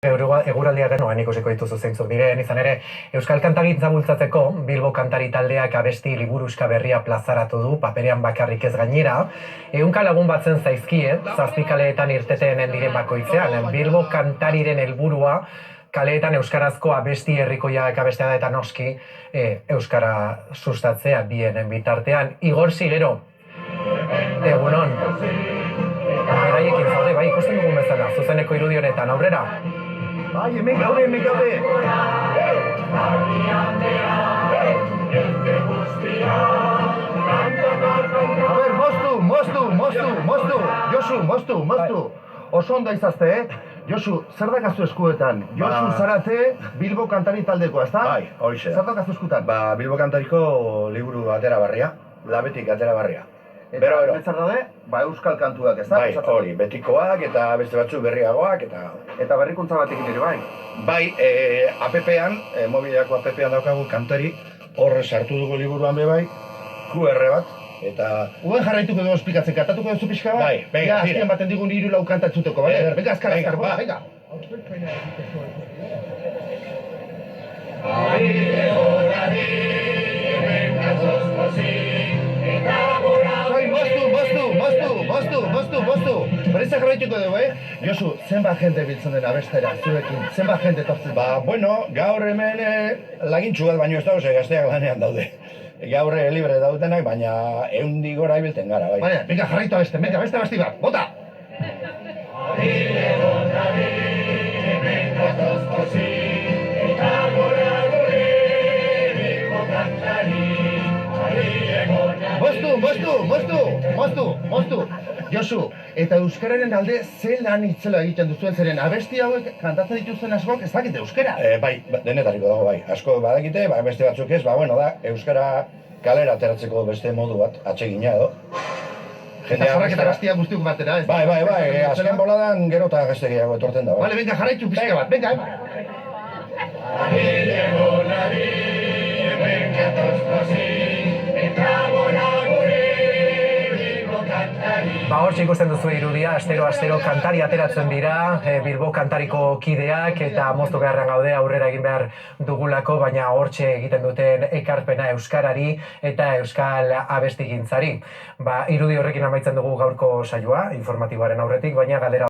Eguraldiak genoan ikusiko dituzu zeintzuk diren, izan ere, Euskal Kantagintza bultzatzeko Bilbo Kantari taldeak abesti liburuska berria plazaratu du, paperean bakarrik ez gainera. Ehunka lagun batzen zaizkie, zazpi kaleetan irteteen diren bakoitzean. Bilbo Kantariren helburua kaleetan euskarazko abesti herrikoiak abestea da eta noski euskara sustatzea bienen bitartean. Igor Sigero, egunon. Beraiekin zaude, bai ikusten dugun bezala, zuzeneko irudi honetan, aurrera. Bai, hemen gaude, hemen gaude! A ber, moztu! Josu, moztu! Oso ondo izazte, Josu, zer dakazu eskuetan? Josu Zarate, Bilbo Kantari taldekoa, ezta? Bai, horixe. Zer dakazu eskuetan? Bilbo Kantariko liburu atera barria, labetik atera barria. Eta betzar daude, euskal kantuak, ezta? Bai, hori, betikoak eta beste batzu berriagoak eta... Eta berrikuntza batekin ere, bai? Bai, app-an, mobilako app-an daukagu kantari, horre sartu dugu liburuan be bai, QR bat, eta... Uen jarraituko dugu esplikatzen, kantatuko duzu pixka bat? Bai, venga, tira. Azken baten digun 3-4 kantatzuteko, bai? Venga, azkar, venga! Moztu! Berriz jarraituko dugu, Josu, zenbat jende biltzen den abestera, zuekin, zenbat jende tortzen? Bueno, gaur hemen lagintxu bat baino ez dago, ze gazteak lanean daude. Gaur libre daudenak, baina 100 gora ibilten gara, bai. Baina, venga, jarraitu abeste, venga, beste abesti bat, bota! Moztu! Josu, eta euskararen alde ze lan itzela egiten duzuen zeren abesti hauek kantatzen dituzten askok ez dakite euskara? Bai, denetariko dago, bai. Asko badakite, beste batzuk ez, da, euskara kalera ateratzeko beste modu bat, atsegina edo. Eta jarrak eta abestia guztiuk batera, ez? Bai, azken boladan gero eta gaztegiago etorten da, bai. Vale, venga, jarraitu pixka bat, venga, Hortxe ikusten duzu irudia, astero kantari ateratzen dira, Bilbo Kantariko kideak eta moztu beharrean gaude aurrera egin behar dugulako, baina hortxe egiten duten ekarpena euskarari eta euskal abestigintzari. Irudi horrekin amaitzen dugu gaurko saioa, informatiboaren aurretik, baina galdera